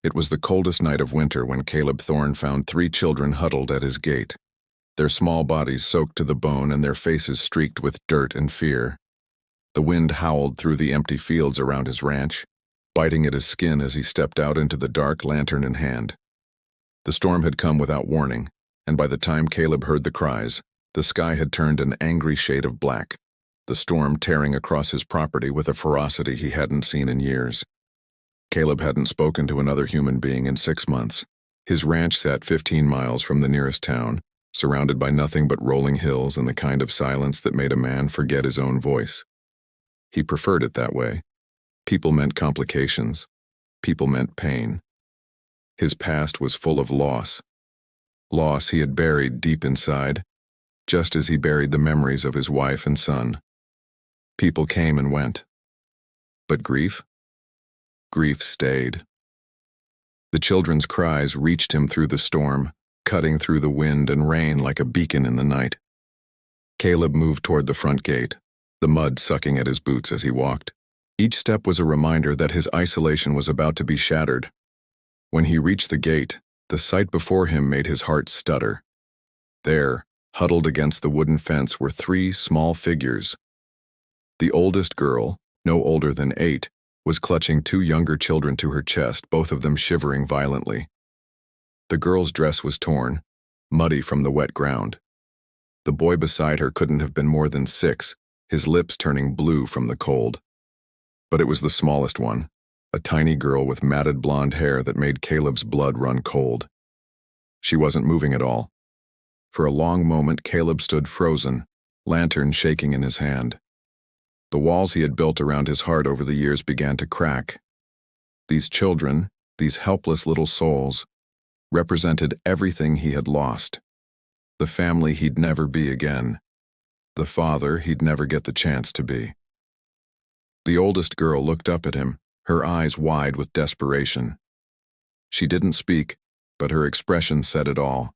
It was the coldest night of winter when Caleb Thorne found 3 children huddled at his gate, their small bodies soaked to the bone and their faces streaked with dirt and fear. The wind howled through the empty fields around his ranch, biting at his skin as he stepped out into the dark, lantern in hand. The storm had come without warning, and by the time Caleb heard the cries, the sky had turned an angry shade of black, the storm tearing across his property with a ferocity he hadn't seen in years. Caleb hadn't spoken to another human being in 6 months. His ranch sat 15 miles from the nearest town, surrounded by nothing but rolling hills and the kind of silence that made a man forget his own voice. He preferred it that way. People meant complications. People meant pain. His past was full of loss. Loss he had buried deep inside, just as he buried the memories of his wife and son. People came and went. But grief? Grief stayed. The children's cries reached him through the storm, cutting through the wind and rain like a beacon in the night. Caleb moved toward the front gate, the mud sucking at his boots as he walked. Each step was a reminder that his isolation was about to be shattered. When he reached the gate, the sight before him made his heart stutter. There, huddled against the wooden fence, were 3 small figures. The oldest girl, no older than 8, was clutching 2 younger children to her chest, both of them shivering violently. The girl's dress was torn, muddy from the wet ground. The boy beside her couldn't have been more than 6, his lips turning blue from the cold. But it was the smallest one, a tiny girl with matted blonde hair that made Caleb's blood run cold. She wasn't moving at all. For a long moment, Caleb stood frozen, lantern shaking in his hand. The walls he had built around his heart over the years began to crack. These children, these helpless little souls, represented everything he had lost. The family he'd never be again. The father he'd never get the chance to be. The oldest girl looked up at him, her eyes wide with desperation. She didn't speak, but her expression said it all.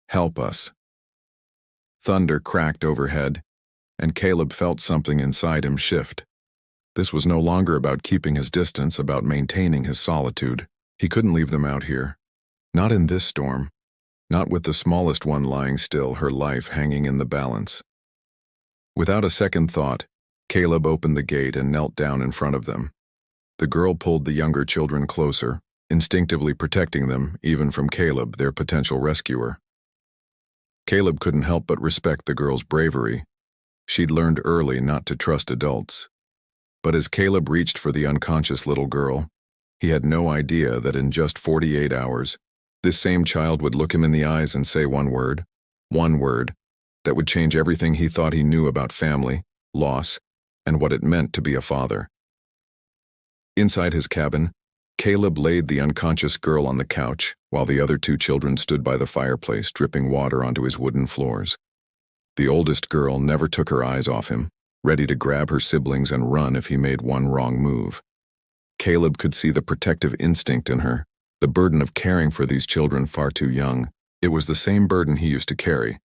Help us. Thunder cracked overhead, and Caleb felt something inside him shift. This was no longer about keeping his distance, about maintaining his solitude. He couldn't leave them out here. Not in this storm. Not with the smallest one lying still, her life hanging in the balance. Without a second thought, Caleb opened the gate and knelt down in front of them. The girl pulled the younger children closer, instinctively protecting them, even from Caleb, their potential rescuer. Caleb couldn't help but respect the girl's bravery. She'd learned early not to trust adults. But as Caleb reached for the unconscious little girl, he had no idea that in just 48 hours, this same child would look him in the eyes and say one word, that would change everything he thought he knew about family, loss, and what it meant to be a father. Inside his cabin, Caleb laid the unconscious girl on the couch, while the other 2 children stood by the fireplace, dripping water onto his wooden floors. The oldest girl never took her eyes off him, ready to grab her siblings and run if he made one wrong move. Caleb could see the protective instinct in her, the burden of caring for these children far too young. It was the same burden he used to carry,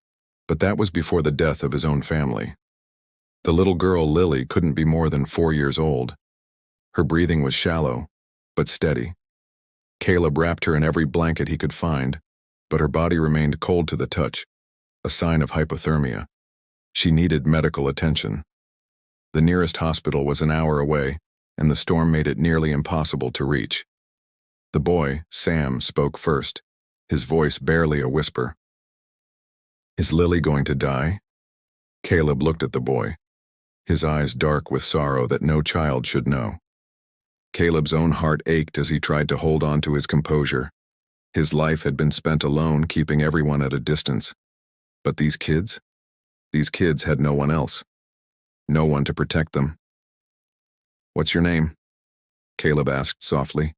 but that was before the death of his own family. The little girl, Lily, couldn't be more than 4 years old. Her breathing was shallow, but steady. Caleb wrapped her in every blanket he could find, but her body remained cold to the touch, a sign of hypothermia. She needed medical attention. The nearest hospital was an hour away, and the storm made it nearly impossible to reach. The boy, Sam, spoke first, his voice barely a whisper. "Is Lily going to die?" Caleb looked at the boy, his eyes dark with sorrow that no child should know. Caleb's own heart ached as he tried to hold on to his composure. His life had been spent alone, keeping everyone at a distance. But these kids had no one else. No one to protect them. "What's your name?" Caleb asked softly.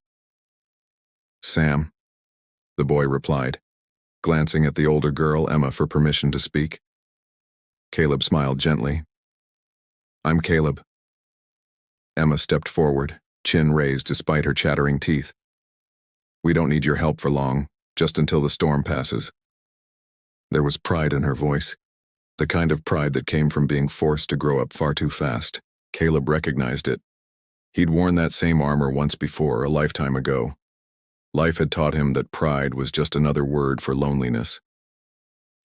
"Sam," the boy replied, glancing at the older girl, Emma, for permission to speak. Caleb smiled gently. "I'm Caleb." Emma stepped forward, chin raised despite her chattering teeth. "We don't need your help for long, just until the storm passes." There was pride in her voice, the kind of pride that came from being forced to grow up far too fast. Caleb recognized it. He'd worn that same armor once before, a lifetime ago. Life had taught him that pride was just another word for loneliness.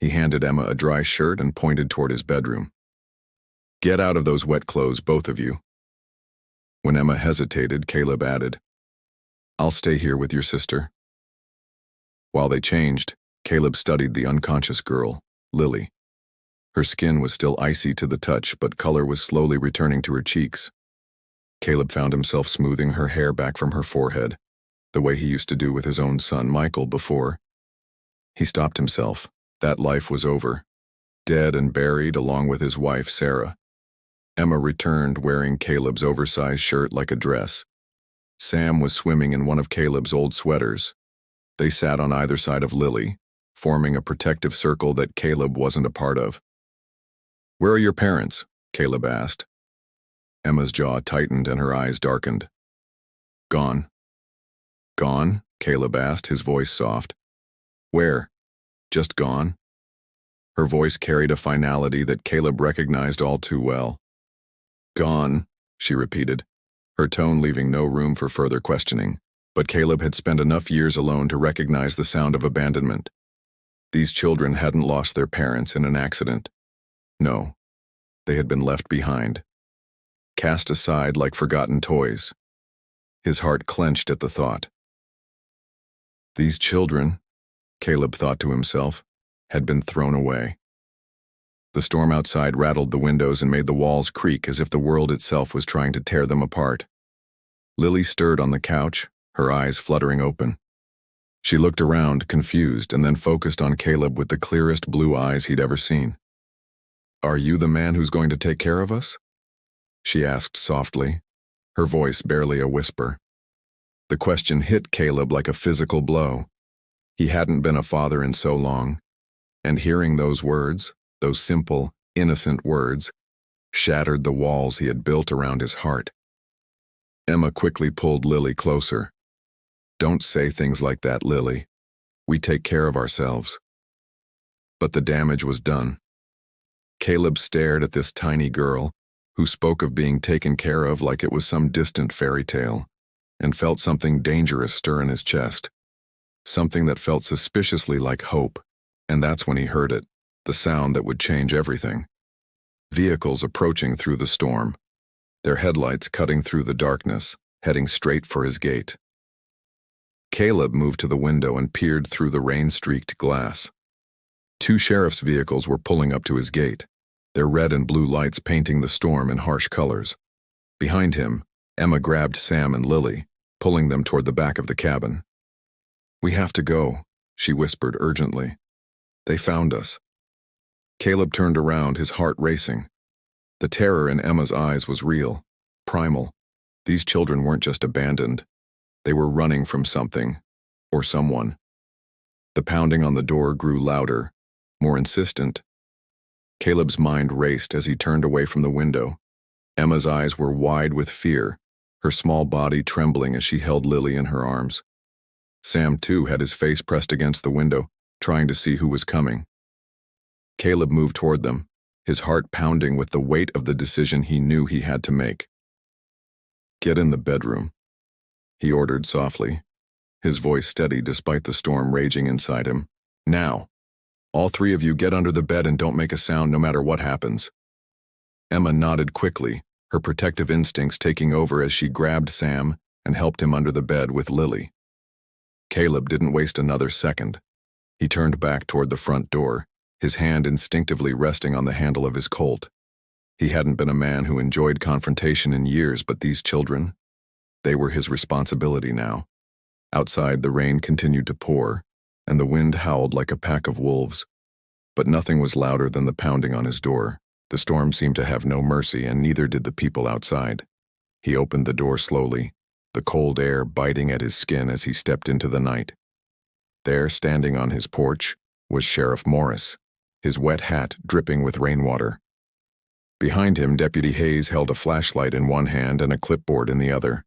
He handed Emma a dry shirt and pointed toward his bedroom. "Get out of those wet clothes, both of you." When Emma hesitated, Caleb added, "I'll stay here with your sister." While they changed, Caleb studied the unconscious girl, Lily. Her skin was still icy to the touch, but color was slowly returning to her cheeks. Caleb found himself smoothing her hair back from her forehead, the way he used to do with his own son, Michael, before. He stopped himself. That life was over, dead and buried along with his wife, Sarah. Emma returned wearing Caleb's oversized shirt like a dress. Sam was swimming in one of Caleb's old sweaters. They sat on either side of Lily, forming a protective circle that Caleb wasn't a part of. "Where are your parents?" Caleb asked. Emma's jaw tightened and her eyes darkened. "Gone." "Gone?" Caleb asked, his voice soft. "Where? Just gone?" Her voice carried a finality that Caleb recognized all too well. "Gone," she repeated, her tone leaving no room for further questioning. But Caleb had spent enough years alone to recognize the sound of abandonment. These children hadn't lost their parents in an accident. No, they had been left behind, cast aside like forgotten toys. His heart clenched at the thought. These children, Caleb thought to himself, had been thrown away. The storm outside rattled the windows and made the walls creak as if the world itself was trying to tear them apart. Lily stirred on the couch, her eyes fluttering open. She looked around, confused, and then focused on Caleb with the clearest blue eyes he'd ever seen. "Are you the man who's going to take care of us?" she asked softly, her voice barely a whisper. The question hit Caleb like a physical blow. He hadn't been a father in so long, and hearing those words, those simple, innocent words, shattered the walls he had built around his heart. Emma quickly pulled Lily closer. "Don't say things like that, Lily. We take care of ourselves." But the damage was done. Caleb stared at this tiny girl, who spoke of being taken care of like it was some distant fairy tale, and felt something dangerous stir in his chest. Something that felt suspiciously like hope, and that's when he heard it, the sound that would change everything. Vehicles approaching through the storm, their headlights cutting through the darkness, heading straight for his gate. Caleb moved to the window and peered through the rain-streaked glass. 2 sheriff's vehicles were pulling up to his gate, their red and blue lights painting the storm in harsh colors. Behind him, Emma grabbed Sam and Lily, pulling them toward the back of the cabin. "We have to go," she whispered urgently. "They found us." Caleb turned around, his heart racing. The terror in Emma's eyes was real, primal. These children weren't just abandoned. They were running from something, or someone. The pounding on the door grew louder, more insistent. Caleb's mind raced as he turned away from the window. Emma's eyes were wide with fear, her small body trembling as she held Lily in her arms. Sam, too, had his face pressed against the window, trying to see who was coming. Caleb moved toward them, his heart pounding with the weight of the decision he knew he had to make. "Get in the bedroom," he ordered softly, his voice steady despite the storm raging inside him. "Now. All 3 of you get under the bed and don't make a sound no matter what happens." Emma nodded quickly, her protective instincts taking over as she grabbed Sam and helped him under the bed with Lily. Caleb didn't waste another second. He turned back toward the front door, his hand instinctively resting on the handle of his Colt. He hadn't been a man who enjoyed confrontation in years, but these children, they were his responsibility now. Outside, the rain continued to pour, and the wind howled like a pack of wolves. But nothing was louder than the pounding on his door. The storm seemed to have no mercy, and neither did the people outside. He opened the door slowly, the cold air biting at his skin as he stepped into the night. There, standing on his porch, was Sheriff Morris, his wet hat dripping with rainwater. Behind him, Deputy Hayes held a flashlight in one hand and a clipboard in the other.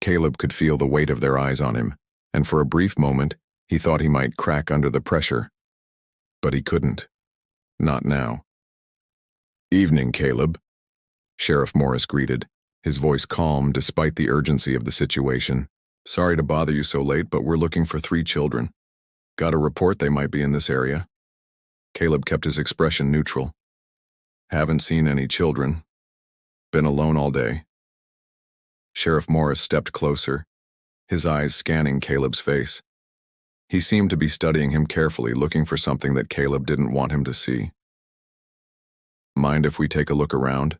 Caleb could feel the weight of their eyes on him, and for a brief moment, he thought he might crack under the pressure. But he couldn't. Not now. "Evening, Caleb," Sheriff Morris greeted, his voice calm despite the urgency of the situation. Sorry to bother you so late, but we're looking for 3 children. Got a report they might be in this area. Caleb kept his expression neutral. Haven't seen any children. Been alone all day. Sheriff Morris stepped closer, his eyes scanning Caleb's face. He seemed to be studying him carefully, looking for something that Caleb didn't want him to see. Mind if we take a look around?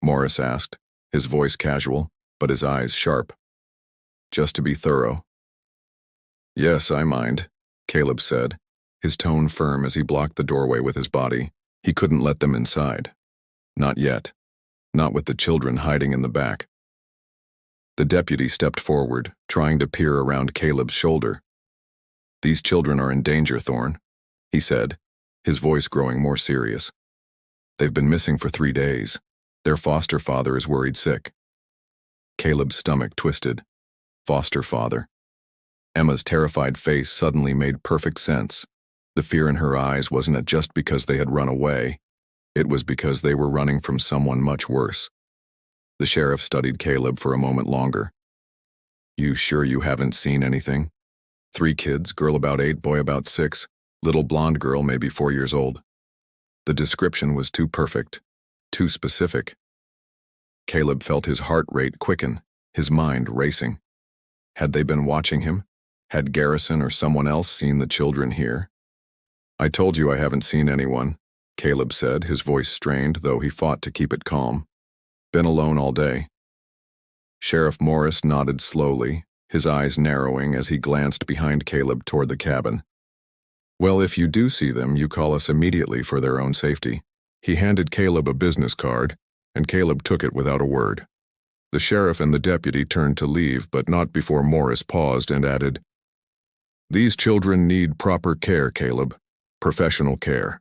Morris asked, his voice casual, but his eyes sharp. Just to be thorough. Yes, I mind, Caleb said, his tone firm as he blocked the doorway with his body. He couldn't let them inside. Not yet. Not with the children hiding in the back. The deputy stepped forward, trying to peer around Caleb's shoulder. These children are in danger, Thorne, he said, his voice growing more serious. They've been missing for 3 days. Their foster father is worried sick. Caleb's stomach twisted. Foster father. Emma's terrified face suddenly made perfect sense. The fear in her eyes wasn't just because they had run away. It was because they were running from someone much worse. The sheriff studied Caleb for a moment longer. You sure you haven't seen anything? 3 kids, girl about 8, boy about 6, little blonde girl maybe 4 years old. The description was too perfect, too specific. Caleb felt his heart rate quicken, his mind racing. Had they been watching him? Had Garrison or someone else seen the children here? I told you I haven't seen anyone, Caleb said, his voice strained, though he fought to keep it calm. Been alone all day. Sheriff Morris nodded slowly, his eyes narrowing as he glanced behind Caleb toward the cabin. Well, if you do see them, you call us immediately for their own safety. He handed Caleb a business card, and Caleb took it without a word. The sheriff and the deputy turned to leave, but not before Morris paused and added, These children need proper care, Caleb. Professional care.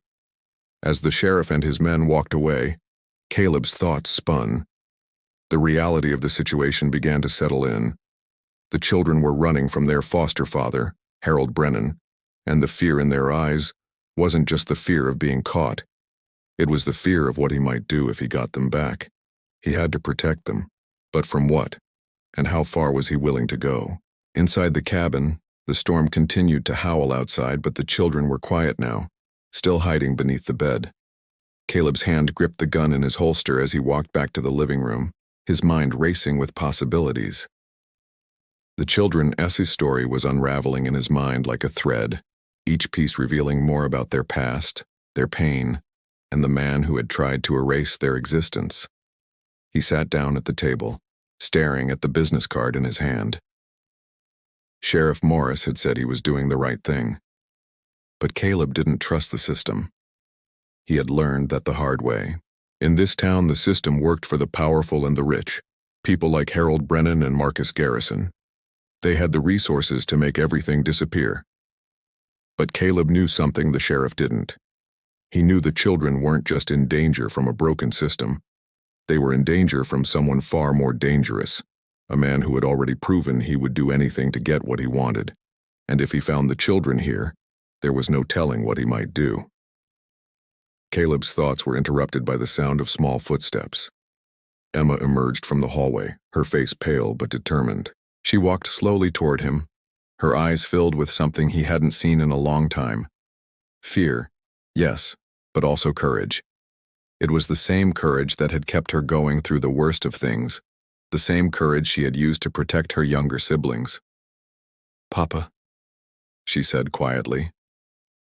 As the sheriff and his men walked away, Caleb's thoughts spun. The reality of the situation began to settle in. The children were running from their foster father, Harold Brennan, and the fear in their eyes wasn't just the fear of being caught. It was the fear of what he might do if he got them back. He had to protect them, but from what? And how far was he willing to go? Inside the cabin, the storm continued to howl outside, but the children were quiet now, still hiding beneath the bed. Caleb's hand gripped the gun in his holster as he walked back to the living room, his mind racing with possibilities. The children's story was unraveling in his mind like a thread, each piece revealing more about their past, their pain, and the man who had tried to erase their existence. He sat down at the table, staring at the business card in his hand. Sheriff Morris had said he was doing the right thing. But Caleb didn't trust the system. He had learned that the hard way. In this town, the system worked for the powerful and the rich, people like Harold Brennan and Marcus Garrison. They had the resources to make everything disappear. But Caleb knew something the sheriff didn't. He knew the children weren't just in danger from a broken system. They were in danger from someone far more dangerous, a man who had already proven he would do anything to get what he wanted. And if he found the children here, there was no telling what he might do. Caleb's thoughts were interrupted by the sound of small footsteps. Emma emerged from the hallway, her face pale but determined. She walked slowly toward him, her eyes filled with something he hadn't seen in a long time. Fear, yes, but also courage. It was the same courage that had kept her going through the worst of things, the same courage she had used to protect her younger siblings. Papa, she said quietly,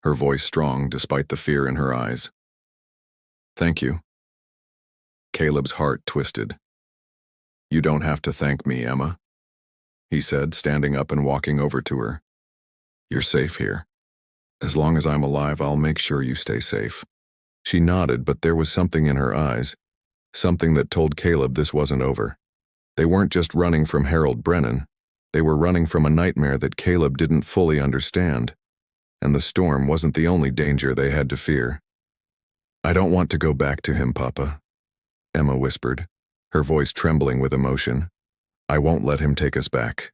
her voice strong despite the fear in her eyes. Thank you. Caleb's heart twisted. You don't have to thank me, Emma, he said, standing up and walking over to her. You're safe here. As long as I'm alive, I'll make sure you stay safe. She nodded, but there was something in her eyes, something that told Caleb this wasn't over. They weren't just running from Harold Brennan. They were running from a nightmare that Caleb didn't fully understand. And the storm wasn't the only danger they had to fear. I don't want to go back to him, Papa, Emma whispered, her voice trembling with emotion. I won't let him take us back.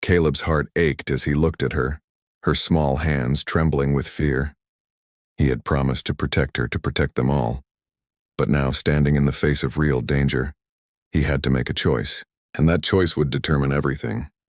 Caleb's heart ached as he looked at her, her small hands trembling with fear. He had promised to protect her, to protect them all. But now, standing in the face of real danger, he had to make a choice. And that choice would determine everything.